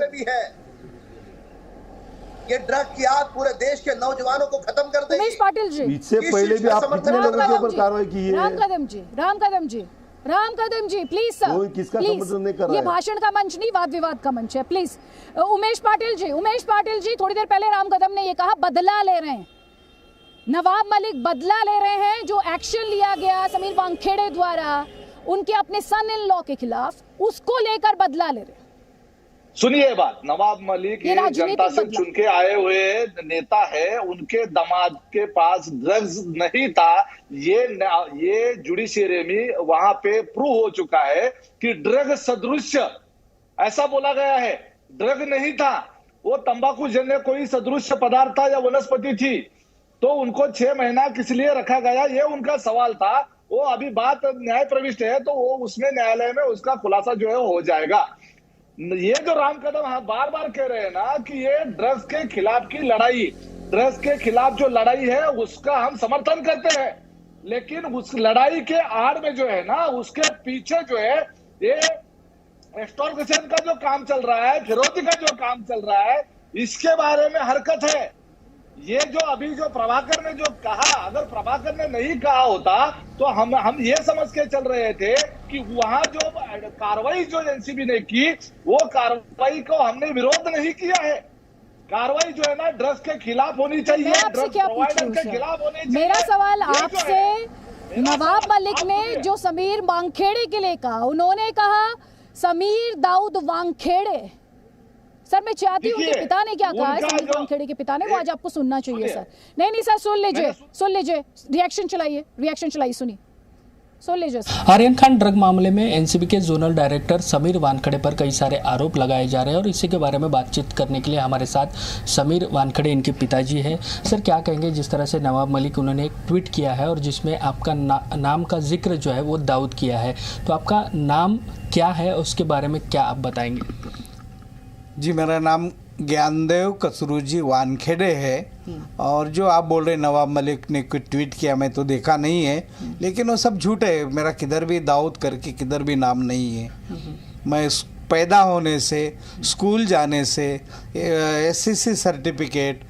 ये ड्रग की आग पूरे देश के नौजवानों को खत्म कर देगी। उमेश पाटिल जी, इससे पहले भी आप कितने लोगों के ऊपर कार्रवाई की है? राम कदम जी प्लीज सर, किसका प्लीज। समर्थन नहीं कर रहा है? ये भाषण का मंच नहीं, वाद विवाद का मंच है। प्लीज उमेश पाटिल जी, थोड़ी देर पहले राम कदम ने ये कहा बदला ले रहे हैं, नवाब मलिक बदला ले रहे हैं। जो एक्शन लिया गया समीर वानखेड़े द्वारा उनके अपने सन इन लॉ के खिलाफ, उसको लेकर बदला ले रहे हैं। सुनिए बात, नवाब मलिक ये जनता से चुन के आए हुए नेता है, उनके दामाद के पास ड्रग्स नहीं था। ये जुडिशियरी में वहां पे प्रूव हो चुका है कि ड्रग सदृश, ऐसा बोला गया है, ड्रग नहीं था वो, तंबाकू जन्य कोई सदृश पदार्थ था या वनस्पति थी। तो उनको 6 महीना किस लिए रखा गया, ये उनका सवाल था। वो अभी बात न्याय प्रविष्ट है, तो वो उसमें न्यायालय में उसका खुलासा जो है हो जाएगा। ये जो राम कदम बार बार कह रहे हैं ना कि ये ड्रग्स के खिलाफ की लड़ाई, ड्रग्स के खिलाफ जो लड़ाई है उसका हम समर्थन करते हैं, लेकिन उस लड़ाई के आड़ में जो है ना, उसके पीछे जो है ये एक्सटॉर्शन का जो काम चल रहा है, फिरौती का जो काम चल रहा है, इसके बारे में हरकत है। ये जो अभी जो प्रभाकर ने जो कहा, अगर प्रभाकर ने नहीं कहा होता तो हम ये समझ के चल रहे थे कि वहां जो कार्रवाई जो एनसीबी ने की, वो कार्रवाई को हमने विरोध नहीं किया है। कार्रवाई जो है ना ड्रग्स के खिलाफ होनी चाहिए, ड्रग्स प्रोवाइडर के खिलाफ होनी चाहिए। मेरा सवाल आपसे, नवाब मलिक ने जो समीर वानखेड़े के लिए कहा, उन्होंने कहा समीर दाऊद वानखेड़े। सर मैं चाहती हूँ कि पिता ने क्या कहा है, समीर वानखेड़े के पिता ने, वो आज आपको सुनना चाहिए सर। नहीं सर, सुन लीजिए, रिएक्शन चलाइए, सुनिए। सुन लीजिए सर। आर्यन खान ड्रग मामले में एनसीबी के जोनल डायरेक्टर समीर वानखेड़े पर कई सारे आरोप लगाए जा रहे हैं और इसी के बारे में बातचीत करने के लिए हमारे साथ समीर वानखेड़े इनके पिताजी हैं। सर, क्या कहेंगे जिस तरह से नवाब मलिक उन्होंने एक ट्वीट किया है और जिसमें आपका नाम का जिक्र जो है वो दाऊद किया है, तो आपका नाम क्या है उसके बारे में क्या आप बताएंगे? जी, मेरा नाम ज्ञानदेव कसरूजी वानखेड़े है और जो आप बोल रहे नवाब मलिक ने कोई ट्वीट किया, मैं तो देखा नहीं है, लेकिन वो सब झूठ है। मेरा किधर भी दाऊद करके किधर भी नाम नहीं है। मैं पैदा होने से, स्कूल जाने से, एसएससी सर्टिफिकेट,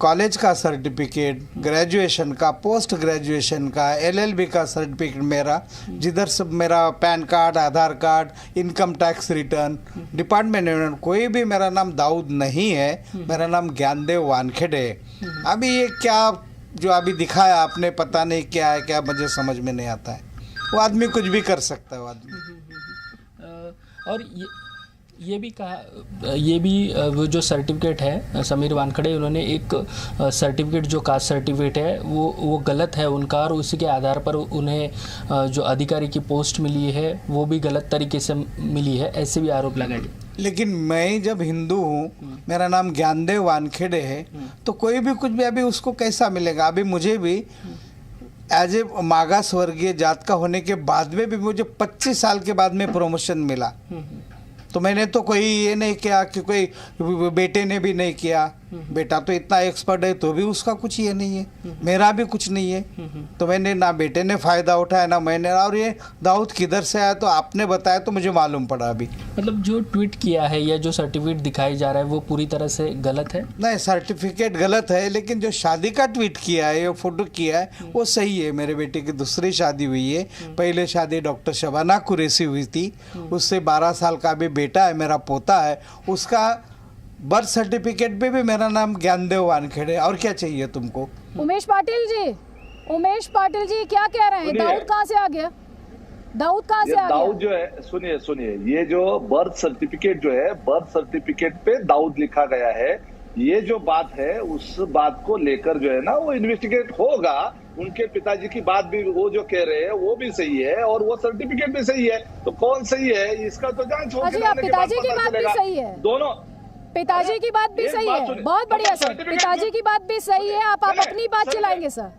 कॉलेज का सर्टिफिकेट, ग्रेजुएशन का, पोस्ट ग्रेजुएशन का, एलएलबी का सर्टिफिकेट मेरा, जिधर सब मेरा PAN card, Aadhaar card, income tax return, department, कोई भी मेरा नाम दाऊद नहीं है, मेरा नाम ज्ञानदेव वानखेड़े है। अभी ये क्या जो अभी दिखाया आपने, पता नहीं क्या है, क्या मुझे समझ में नहीं आता है। वो आदमी कुछ भी कर सकता है वो आदमी। और ये भी कहा, ये भी वो जो सर्टिफिकेट है समीर वानखेड़े, उन्होंने एक सर्टिफिकेट जो कास्ट सर्टिफिकेट है वो गलत है उनका और उसी के आधार पर उन्हें जो अधिकारी की पोस्ट मिली है वो भी गलत तरीके से मिली है, ऐसे भी आरोप लगाए। लेकिन मैं जब हिंदू हूँ, मेरा नाम ज्ञानदेव वानखेड़े है, तो कोई भी कुछ भी अभी उसको कैसा मिलेगा? अभी मुझे भी एज ए मागास वर्गीय जात का होने के बाद में भी मुझे 25 साल के बाद में प्रमोशन मिला। तो मैंने तो कोई ये नहीं किया कि कोई बेटे ने भी नहीं किया, बेटा तो इतना एक्सपर्ट है तो भी उसका कुछ ये नहीं है, मेरा भी कुछ नहीं है। तो मैंने ना बेटे ने फ़ायदा उठाया ना मैंने। और ये दाऊद किधर से आया तो आपने बताया तो मुझे मालूम पड़ा अभी। मतलब जो ट्वीट किया है या जो सर्टिफिकेट दिखाई जा रहा है वो पूरी तरह से गलत है? नहीं, सर्टिफिकेट गलत है, लेकिन जो शादी का ट्वीट किया है, ये फोटो किया है, वो सही है। मेरे बेटे की दूसरी शादी हुई है। पहले शादी डॉक्टर शबाना कुरैशी हुई थी, उससे 12 साल का भी बेटा है, मेरा पोता है। उसका बर्थ सर्टिफिकेट पे भी मेरा नाम ज्ञानदेव वानखेड़े। और क्या चाहिए तुमको? उमेश पाटिल जी क्या कह रहे हैं? दाऊद कहाँ से आ गया? दाऊद कहाँ से आ गया? दाऊद जो है, सुनिए, ये जो बर्थ सर्टिफिकेट जो है, बर्थ सर्टिफिकेट पे दाऊद लिखा गया है। ये जो बात है, उस बात को लेकर जो है ना वो इन्वेस्टिगेट होगा। उनके पिताजी की बात भी वो जो कह रहे हैं वो भी सही है और वो सर्टिफिकेट भी सही है। तो कौन सही है इसका तो जांच होगी। पिताजी की बात भी सही है, दोनों पिताजी की बात भी सही है। बहुत बढ़िया सर, पिताजी की बात भी सही है। आप अपनी बात चलाएंगे सर।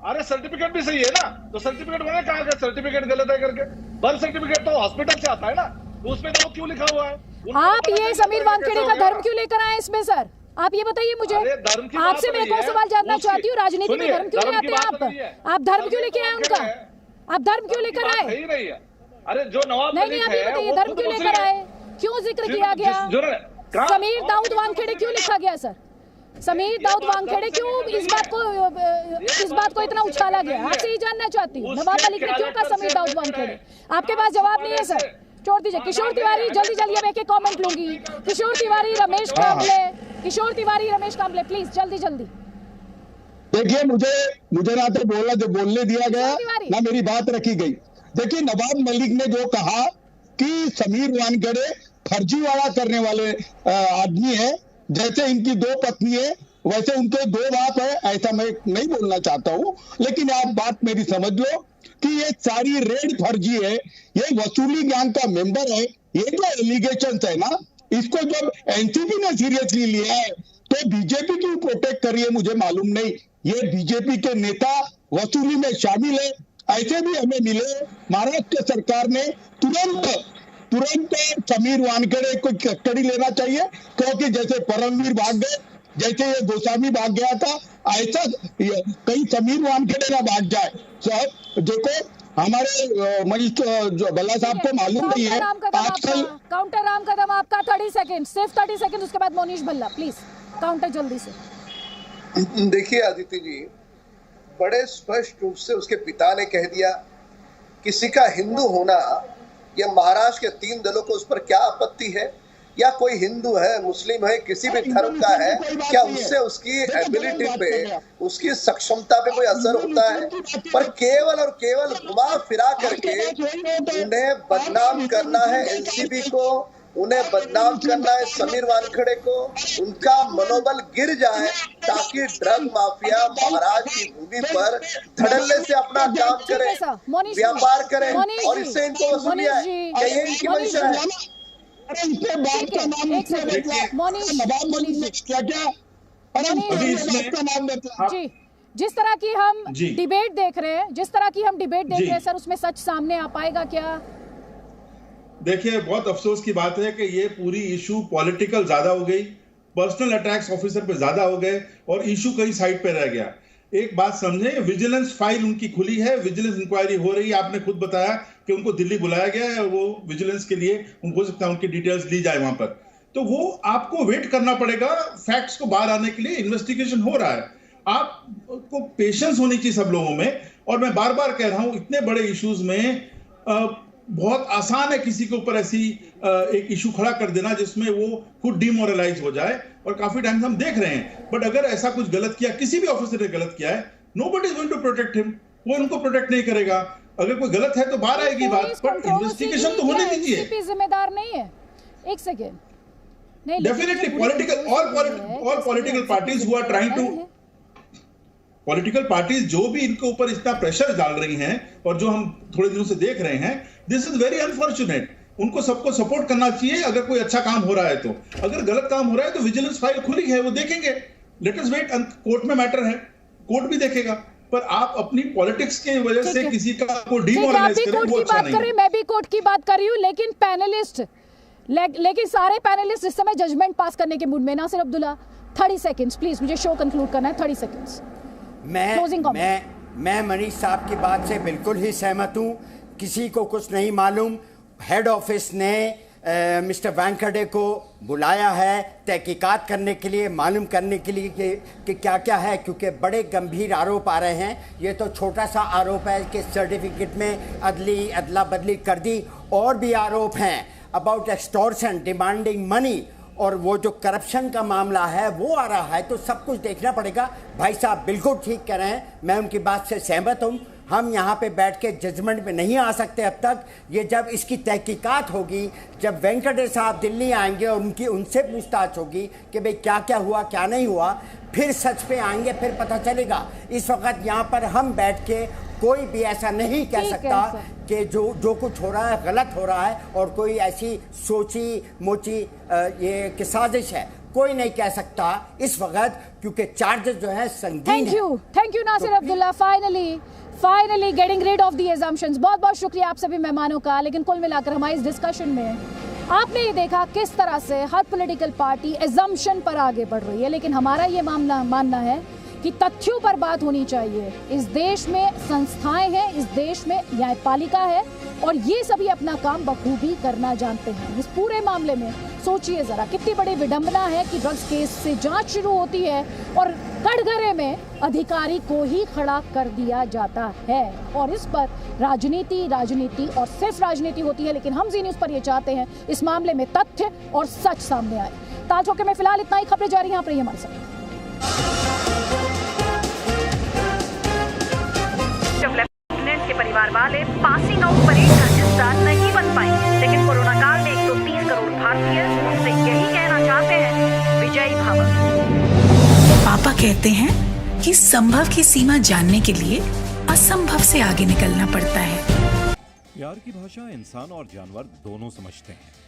अरे सर्टिफिकेट भी सही है ना, तो सर्टिफिकेट मैंने कहा कि सर्टिफिकेट गलत है करके। बर्थ सर्टिफिकेट तो हॉस्पिटल से आता है ना, तो उसमें तो क्यों लिखा हुआ है? आप ये समीर वानखेड़े का धर्म क्यों लेकर आए इसमें सर? आप ये बताइए मुझे। आपसे मैं एक और सवाल जानना चाहती हूँ, राजनीति में धर्म क्यों ले आते हैं आप धर्म क्यों लेकर आए उनका? आप धर्म क्यों लेकर आए? अरे जो नवाब नहीं, आप ये बताइए धर्म क्यों लेकर आए? क्यों जिक्र किया गया? समीर दाऊद वानखेड़े क्यों लिखा गया सर? समीर दाऊद वानखेड़े क्यों इस बात को इतना उछाला गया? आपसे ये जानना चाहती हूँ, नवाब मलिक ने क्यों कहा समीर दाऊद वानखेड़े? आपके पास जवाब नहीं है सर, छोड़ दीजिए। किशोर तिवारी, जल्दी मैं एक कमेंट लूंगी। किशोर तिवारी, रमेश कांबले, प्लीज जल्दी। देखिए, मुझे ना तो बोलने दिया गया ना मेरी बात रखी गई। देखिए, नवाब मलिक ने जो कहा कि समीर वानखेड़े फर्जीवाड़ा करने वाले आदमी है, जैसे इनकी 2 पत्नी है वैसे उनके 2 बाप है, ऐसा मैं नहीं बोलना चाहता हूँ, लेकिन आप बात मेरी समझ लो कि ये सारी रेड फर्जी है। ये वसूली गैंग का मेंबर है। ये जो एलिगेशन है ना, इसको जब एनसीबी ने सीरियसली लिया है तो बीजेपी क्यों प्रोटेक्ट कर रही है मुझे मालूम नहीं। ये बीजेपी के नेता वसूली में शामिल है, ऐसे भी हमें मिले। महाराष्ट्र सरकार ने तुरंत समीर वानखेड़े को कस्टडी लेना चाहिए, क्योंकि जैसे परमवीर भाग गए, जैसे ये गोस्वामी भाग गया था, ऐसा कहीं समीर वानखेड़े ना भाग जाए। देखो, हमारे मनीष जो भल्ला साहब को मालूम नहीं है आजकल। काउंटर राम कदम आपका 30 सेकंड, सिर्फ 30 सेकंड, उसके बाद मोनीश भल्ला, प्लीज काउंटर जल्दी से। देखिए आदित्य जी, बड़े स्पष्ट रूप से उसके पिता ने कह दिया, किसी का हिंदू होना, यह महाराष्ट्र के 3 दलों को उस पर क्या आपत्ति है? या कोई हिंदू है, मुस्लिम है, किसी भी धर्म का है, क्या उससे उसकी एबिलिटी पे, उसकी सक्षमता पे कोई असर होता है? पर केवल और केवल घुमा फिरा करके उन्हें बदनाम करना है, एनसीबी को उन्हें बदनाम करना है समीर वानखेड़े को, उनका मनोबल गिर जाए ताकि ड्रग माफिया महाराष्ट्र की भूमि पर धड़ल्ले से अपना काम करे, व्यापार करे और इससे इनको वसूली है। यही इनकी मंशा है। जी, जिस तरह की हम डिबेट देख रहे हैं, सर उसमें सच सामने आ पाएगा क्या? देखिए, बहुत अफसोस की बात है कि ये पूरी इशू पॉलिटिकल ज्यादा हो गई, पर्सनल अटैक्स ऑफिसर पे ज्यादा हो गए और इशू कहीं साइड पे रह गया। एक बात समझे, विजिलेंस फाइल उनकी खुली है, विजिलेंस इंक्वायरी हो रही है। आपने खुद बताया कि उनको दिल्ली बुलाया गया है, वो विजिलेंस के लिए उनको हो सकता है उनकी डिटेल्स ली जाए वहां पर। तो वो आपको वेट करना पड़ेगा फैक्ट्स को बाहर आने के लिए। इन्वेस्टिगेशन हो रहा है, आपको पेशेंस होनी चाहिए सब लोगों में। और मैं बार बार कह रहा हूं, इतने बड़े इश्यूज में बहुत आसान है किसी के ऊपर ऐसी एक इशू खड़ा कर देना जिसमें वो खुद डिमोरलाइज हो जाए, और काफी टाइम से हम देख रहे हैं। बट अगर ऐसा कुछ गलत किया, किसी भी ऑफिसर ने गलत किया है, nobody is going to protect him, वो उनको प्रोटेक्ट नहीं करेगा। अगर कोई गलत है तो बाहर आएगी बात, पर इन्वेस्टिगेशन तो होने दीजिए। एनसीपी जिम्मेदार नहीं है, एक सेकेंड, नहीं, definitely political parties who are trying to, political parties जो भी इनके ऊपर इतना प्रेशर डाल रही हैं और जो हम थोड़े दिनों से देख रहे हैं, दिस इज वेरी अनफॉर्चुनेट। उनको सबको सपोर्ट करना चाहिए अगर कोई अच्छा काम हो रहा है तो। अगर गलत काम हो रहा है तो विजिलेंस फाइल खुली है, वो देखेंगे। लेट अस वेट, कोर्ट में मैटर है, कोर्ट भी देखेगा। पर आप अपनी पॉलिटिक्स की वजह से किसी का को डिमोरलाइज करें, वो अच्छा नहीं है। मैं भी कोर्ट की बात कर रही हूँ, लेकिन पैनलिस्ट, लेकिन सारे पैनलिस्ट इस समय जजमेंट पास करने के मूड में। नासिर अब्दुल्ला, 30 सेकंड्स प्लीज, मुझे शो कंक्लूड करना है, 30 सेकंड्स। मैं मनीष साहब की बात से बिल्कुल ही सहमत हूँ। किसी को कुछ नहीं मालूम। हेड ऑफिस ने मिस्टर वानखेड़े को बुलाया है तहकीकात करने के लिए, मालूम करने के लिए कि क्या क्या है, क्योंकि बड़े गंभीर आरोप आ रहे हैं। ये तो छोटा सा आरोप है कि सर्टिफिकेट में अदला बदली कर दी, और भी आरोप हैं अबाउट एक्सटॉर्शन, डिमांडिंग मनी, और वो जो करप्शन का मामला है वो आ रहा है। तो सब कुछ देखना पड़ेगा। भाई साहब बिल्कुल ठीक कह रहे हैं, मैं उनकी बात से सहमत हूँ। हम यहाँ पे बैठ के जजमेंट में नहीं आ सकते अब तक। ये जब इसकी तहकीकात होगी, जब वेंकटेश साहब दिल्ली आएंगे और उनसे पूछताछ होगी कि भाई क्या क्या हुआ क्या नहीं हुआ, फिर सच पे आएंगे, फिर पता चलेगा। इस वक्त यहाँ पर हम बैठ के कोई भी ऐसा नहीं कह सकता कि जो कुछ हो रहा है गलत हो रहा है और कोई ऐसी सोची मोची ये कि साजिश है, कोई नहीं कह सकता इस वक्त, क्योंकि चार्जेस जो है संगीन है। Thank you Nasir Abdullah, finally getting rid of the assumptions। बहुत बहुत शुक्रिया आप सभी मेहमानों का। लेकिन कुल मिलाकर हमारी इस डिस्कशन में आपने ये देखा किस तरह से हर पॉलिटिकल पार्टी assumption पर आगे बढ़ रही है, लेकिन हमारा ये मानना है कि तथ्यों पर बात होनी चाहिए। इस देश में संस्थाएं हैं, इस देश में न्यायपालिका है, और ये सभी अपना काम बखूबी करना जानते हैं। इस पूरे मामले में सोचिए जरा, कितनी बड़ी विडंबना है कि ड्रग्स केस से जांच शुरू होती है और कटघरे में अधिकारी को ही खड़ा कर दिया जाता है, और इस पर राजनीति और सिर्फ राजनीति होती है। लेकिन हम जी न्यूज़ पर ये चाहते हैं इस मामले में तथ्य और सच सामने आए। ताल ठोके में फिलहाल इतना ही, खबरें जारी हैं, यहाँ पर हमारे साथ। के परिवार वाले पासिंग आउट परेड का हिस्सा नहीं बन पाए, लेकिन कोरोना काल में 130 करोड़ भारतीय उनसे यही कहना चाहते हैं, विजयी भव। पापा कहते हैं कि संभव की सीमा जानने के लिए असंभव से आगे निकलना पड़ता है। प्यार की भाषा इंसान और जानवर दोनों समझते हैं।